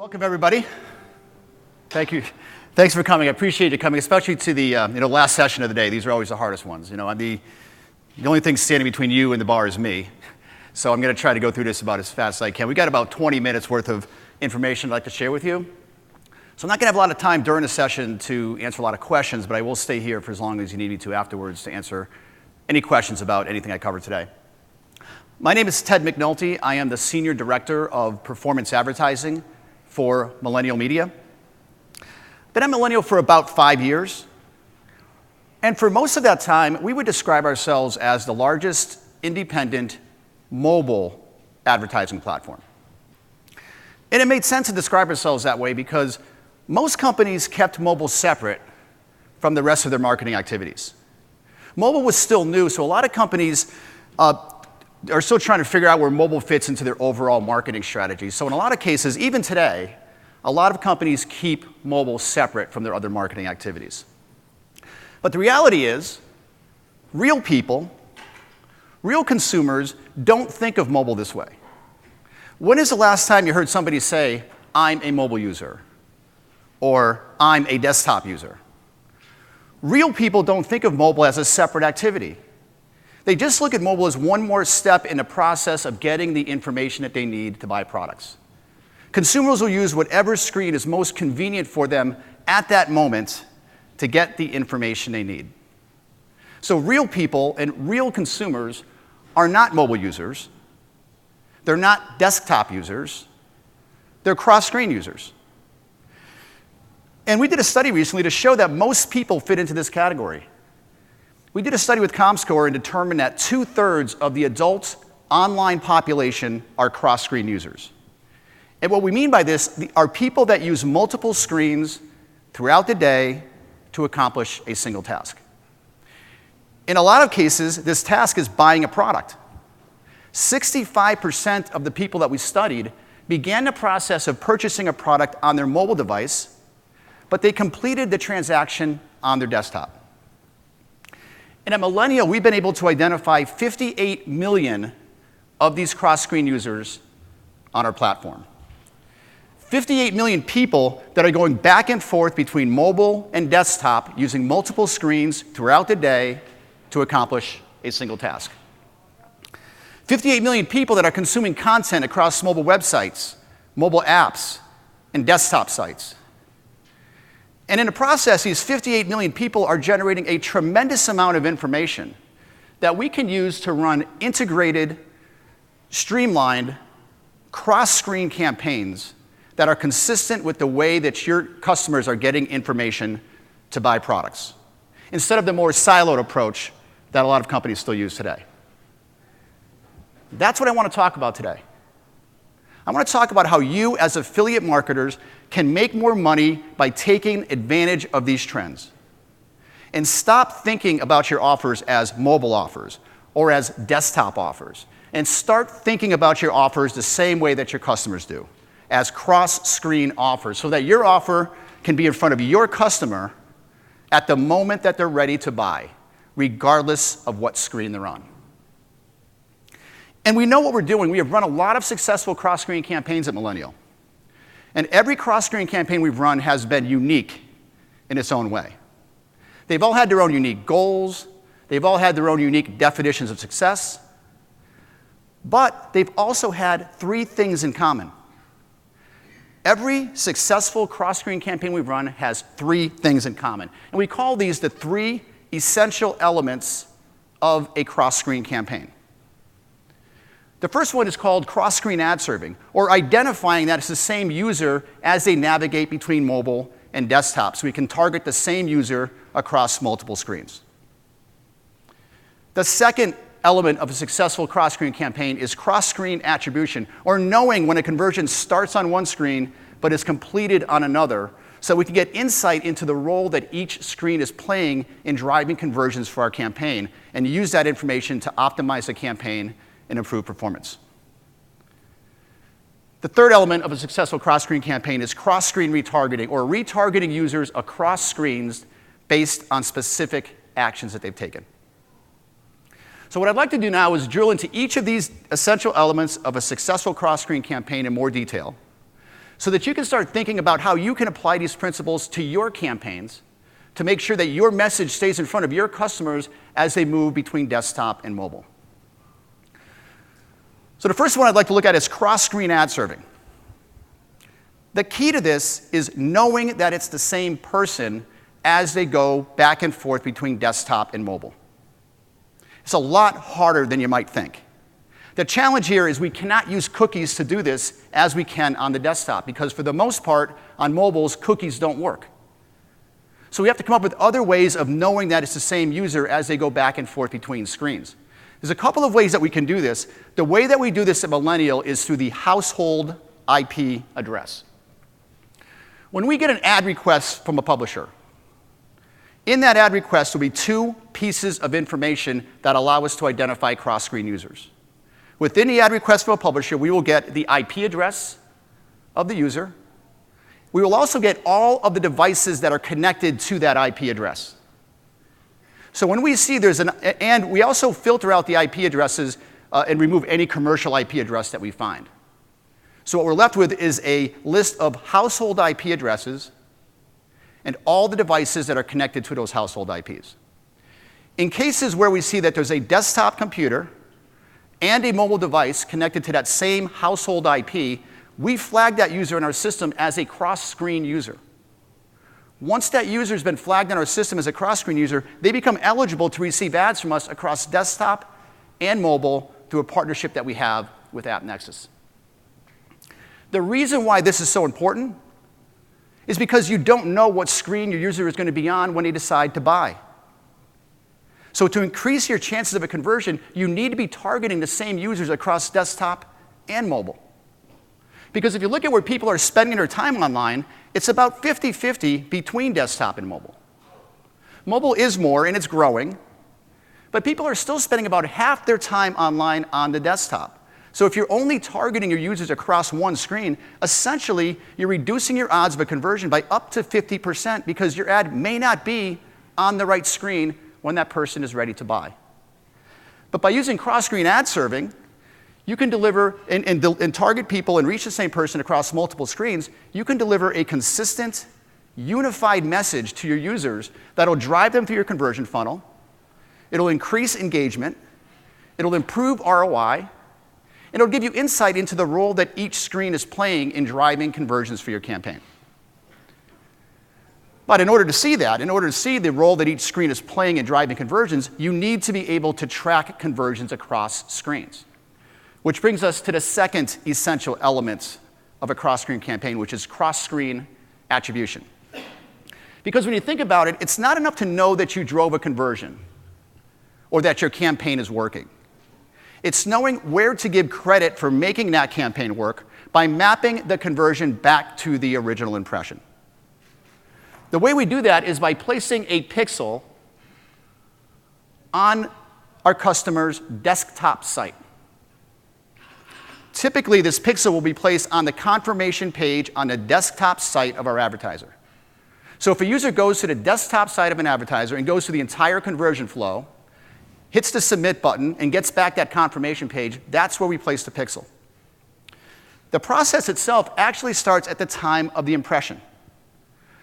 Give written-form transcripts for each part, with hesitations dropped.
Welcome, everybody. Thank you. Thanks for coming. I appreciate you coming, especially to the last session of the day. These are always the hardest ones. The only thing standing between you and the bar is me. So I'm going to try to go through this about as fast as I can. We got about 20 minutes worth of information I'd like to share with you. So I'm not going to have a lot of time during the session to answer a lot of questions, but I will stay here for as long as you need me to afterwards to answer any questions about anything I covered today. My name is Ted McNulty. I am the Senior Director of Performance Advertising for Millennial Media. Been at Millennial for about 5 years. And for most of that time, we would describe ourselves as the largest independent mobile advertising platform. And it made sense to describe ourselves that way because most companies kept mobile separate from the rest of their marketing activities. Mobile was still new, so a lot of companies are still trying to figure out where mobile fits into their overall marketing strategy. So in a lot of cases, even today, a lot of companies keep mobile separate from their other marketing activities. But the reality is, real people, real consumers don't think of mobile this way. When is the last time you heard somebody say, "I'm a mobile user," or "I'm a desktop user"? Real people don't think of mobile as a separate activity. They just look at mobile as one more step in the process of getting the information that they need to buy products. Consumers will use whatever screen is most convenient for them at that moment to get the information they need. So real people and real consumers are not mobile users. They're not desktop users. They're cross-screen users. And we did a study recently to show that most people fit into this category. We did a study with ComScore and determined that 2/3 of the adult online population are cross-screen users. And what we mean by this are people that use multiple screens throughout the day to accomplish a single task. In a lot of cases, this task is buying a product. 65% of the people that we studied began the process of purchasing a product on their mobile device, but they completed the transaction on their desktop. And at Millennial, we've been able to identify 58 million of these cross-screen users on our platform. 58 million people that are going back and forth between mobile and desktop using multiple screens throughout the day to accomplish a single task. 58 million people that are consuming content across mobile websites, mobile apps, and desktop sites. And in the process, these 58 million people are generating a tremendous amount of information that we can use to run integrated, streamlined, cross-screen campaigns that are consistent with the way that your customers are getting information to buy products, instead of the more siloed approach that a lot of companies still use today. That's what I want to talk about today. I want to talk about how you, as affiliate marketers, can make more money by taking advantage of these trends. And stop thinking about your offers as mobile offers or as desktop offers. And start thinking about your offers the same way that your customers do, as cross-screen offers, so that your offer can be in front of your customer at the moment that they're ready to buy, regardless of what screen they're on. And we know what we're doing. We have run a lot of successful cross-screen campaigns at Millennial. And every cross-screen campaign we've run has been unique in its own way. They've all had their own unique goals. They've all had their own unique definitions of success. But they've also had 3 things in common. Every successful cross-screen campaign we've run has 3 things in common. And we call these the 3 essential elements of a cross-screen campaign. The first one is called cross-screen ad serving, or identifying that it's the same user as they navigate between mobile and desktop, so we can target the same user across multiple screens. The second element of a successful cross-screen campaign is cross-screen attribution, or knowing when a conversion starts on one screen but is completed on another, so we can get insight into the role that each screen is playing in driving conversions for our campaign, and use that information to optimize the campaign and improve performance. The third element of a successful cross-screen campaign is cross-screen retargeting, or retargeting users across screens based on specific actions that they've taken. So what I'd like to do now is drill into each of these essential elements of a successful cross-screen campaign in more detail, so that you can start thinking about how you can apply these principles to your campaigns to make sure that your message stays in front of your customers as they move between desktop and mobile. So the first one I'd like to look at is cross-screen ad serving. The key to this is knowing that it's the same person as they go back and forth between desktop and mobile. It's a lot harder than you might think. The challenge here is we cannot use cookies to do this as we can on the desktop, because for the most part, on mobiles, cookies don't work. So we have to come up with other ways of knowing that it's the same user as they go back and forth between screens. There's a couple of ways that we can do this. The way that we do this at Millennial is through the household IP address. When we get an ad request from a publisher, in that ad request will be two pieces of information that allow us to identify cross-screen users. Within the ad request from a publisher, we will get the IP address of the user. We will also get all of the devices that are connected to that IP address. So when we see and we also filter out the IP addresses and remove any commercial IP address that we find. So what we're left with is a list of household IP addresses and all the devices that are connected to those household IPs. In cases where we see that there's a desktop computer and a mobile device connected to that same household IP, we flag that user in our system as a cross-screen user. Once that user has been flagged in our system as a cross-screen user, they become eligible to receive ads from us across desktop and mobile through a partnership that we have with AppNexus. The reason why this is so important is because you don't know what screen your user is going to be on when they decide to buy. So to increase your chances of a conversion, you need to be targeting the same users across desktop and mobile. Because if you look at where people are spending their time online, it's about 50-50 between desktop and mobile. Mobile is more, and it's growing, but people are still spending about half their time online on the desktop. So if you're only targeting your users across one screen, essentially you're reducing your odds of a conversion by up to 50% because your ad may not be on the right screen when that person is ready to buy. But by using cross-screen ad serving, you can deliver and target people and reach the same person across multiple screens. You can deliver a consistent, unified message to your users that'll drive them through your conversion funnel. It'll increase engagement. It'll improve ROI. And it'll give you insight into the role that each screen is playing in driving conversions for your campaign. But in order to see that, in order to see the role that each screen is playing in driving conversions, you need to be able to track conversions across screens. Which brings us to the second essential element of a cross-screen campaign, which is cross-screen attribution. Because when you think about it, it's not enough to know that you drove a conversion or that your campaign is working. It's knowing where to give credit for making that campaign work by mapping the conversion back to the original impression. The way we do that is by placing a pixel on our customer's desktop site. Typically, this pixel will be placed on the confirmation page on the desktop site of our advertiser. So if a user goes to the desktop site of an advertiser and goes through the entire conversion flow, hits the submit button, and gets back that confirmation page, that's where we place the pixel. The process itself actually starts at the time of the impression.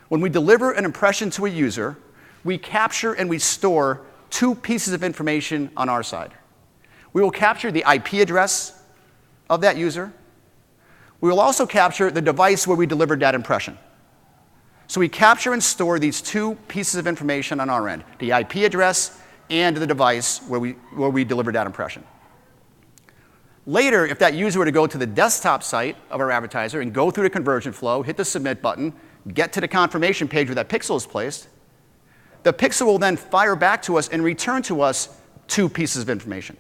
When we deliver an impression to a user, we capture and we store two pieces of information on our side. We will capture the IP address of that user. We will also capture the device where we delivered that impression. So we capture and store these two pieces of information on our end, the IP address and the device where we delivered that impression. Later, if that user were to go to the desktop site of our advertiser and go through the conversion flow, hit the submit button, get to the confirmation page where that pixel is placed, the pixel will then fire back to us and return to us two pieces of information.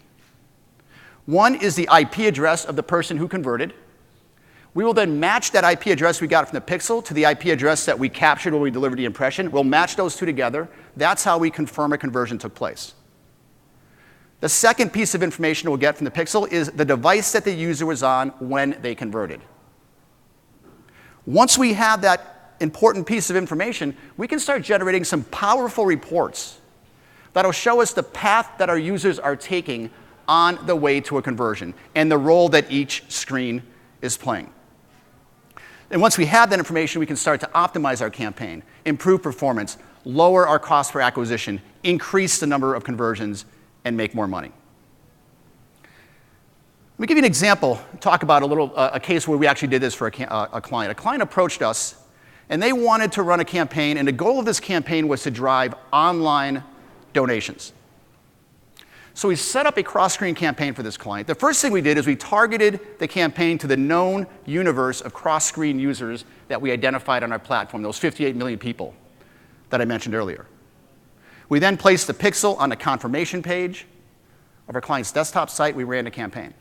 One is the IP address of the person who converted. We will then match that IP address we got from the pixel to the IP address that we captured when we delivered the impression. We'll match those two together. That's how we confirm a conversion took place. The second piece of information we'll get from the pixel is the device that the user was on when they converted. Once we have that important piece of information, we can start generating some powerful reports that'll show us the path that our users are taking on the way to a conversion and the role that each screen is playing. And once we have that information, we can start to optimize our campaign, improve performance, lower our cost per acquisition, increase the number of conversions, and make more money. Let me give you an example, talk about a case where we actually did this for a client. A client approached us, and they wanted to run a campaign, and the goal of this campaign was to drive online donations. So we set up a Crossscreen campaign for this client. The first thing we did is we targeted the campaign to the known universe of Crossscreen users that we identified on our platform, those 58 million people that I mentioned earlier. We then placed the pixel on the confirmation page of our client's desktop site. We ran the campaign.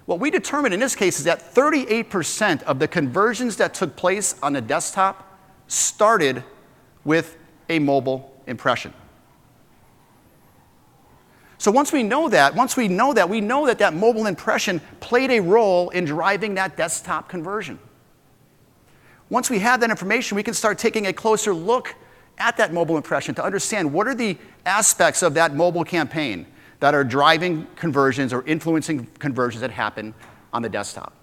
What we determined in this case is that 38% of the conversions that took place on the desktop started with a mobile impression. So once we know that that mobile impression played a role in driving that desktop conversion. Once we have that information, we can start taking a closer look at that mobile impression to understand what are the aspects of that mobile campaign that are driving conversions or influencing conversions that happen on the desktop.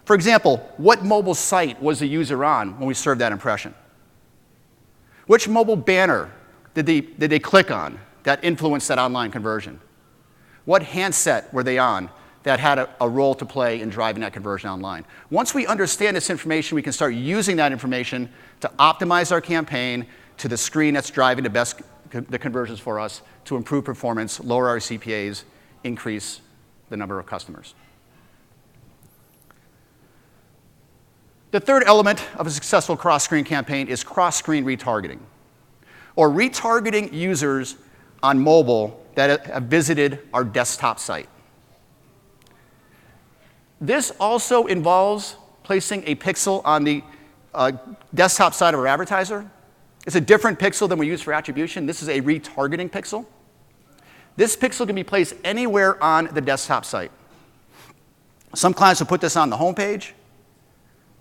For example, what mobile site was the user on when we served that impression? Which mobile banner did they click on that influenced that online conversion? What handset were they on that had a role to play in driving that conversion online? Once we understand this information, we can start using that information to optimize our campaign to the screen that's driving the conversions for us to improve performance, lower our CPAs, increase the number of customers. The third element of a successful cross-screen campaign is cross-screen retargeting, or retargeting users on mobile that have visited our desktop site. This also involves placing a pixel on the desktop side of our advertiser. It's a different pixel than we use for attribution. This is a retargeting pixel. This pixel can be placed anywhere on the desktop site. Some clients will put this on the home page.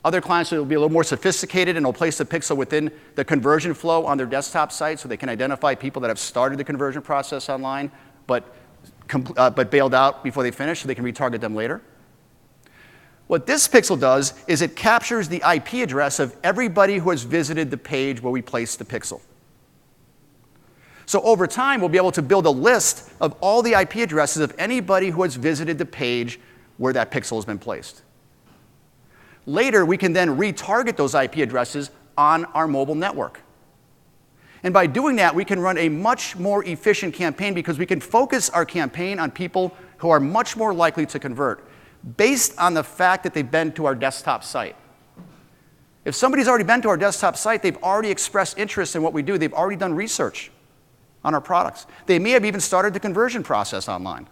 Other clients will be a little more sophisticated and will place the pixel within the conversion flow on their desktop site so they can identify people that have started the conversion process online but bailed out before they finish so they can retarget them later. What this pixel does is it captures the IP address of everybody who has visited the page where we placed the pixel. So over time, we'll be able to build a list of all the IP addresses of anybody who has visited the page where that pixel has been placed. Later, we can then retarget those IP addresses on our mobile network. And by doing that, we can run a much more efficient campaign because we can focus our campaign on people who are much more likely to convert based on the fact that they've been to our desktop site. If somebody's already been to our desktop site, they've already expressed interest in what we do. They've already done research on our products. They may have even started the conversion process online.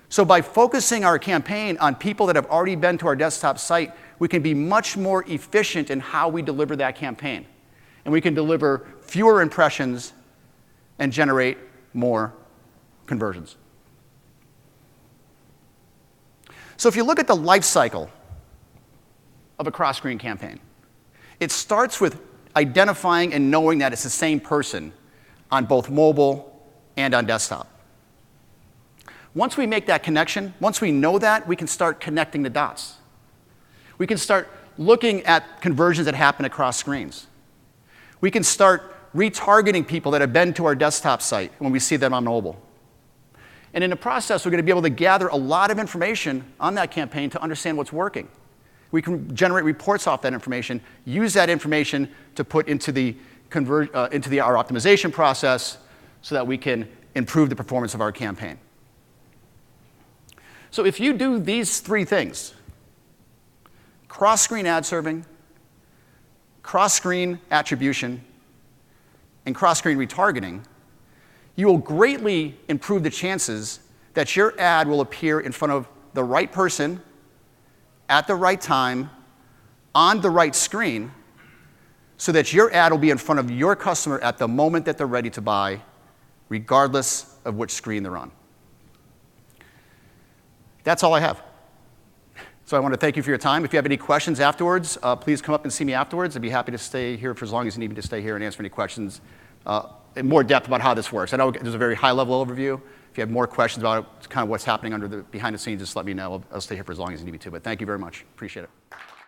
So by focusing our campaign on people that have already been to our desktop site, we can be much more efficient in how we deliver that campaign. And we can deliver fewer impressions and generate more conversions. So if you look at the life cycle of a cross-screen campaign, it starts with identifying and knowing that it's the same person on both mobile and on desktop. Once we make that connection, once we know that, we can start connecting the dots. We can start looking at conversions that happen across screens. We can start retargeting people that have been to our desktop site when we see them on mobile. And in the process, we're going to be able to gather a lot of information on that campaign to understand what's working. We can generate reports off that information, use that information to put into our optimization process so that we can improve the performance of our campaign. So if you do these three things, cross-screen ad serving, cross-screen attribution, and cross-screen retargeting, you will greatly improve the chances that your ad will appear in front of the right person at the right time on the right screen so that your ad will be in front of your customer at the moment that they're ready to buy, regardless of which screen they're on. That's all I have. So I want to thank you for your time. If you have any questions afterwards, please come up and see me afterwards. I'd be happy to stay here for as long as you need me to stay here and answer any questions in more depth about how this works. I know there's a very high-level overview. If you have more questions about it, kind of what's happening behind the scenes, just let me know. I'll stay here for as long as you need me to. But thank you very much. Appreciate it.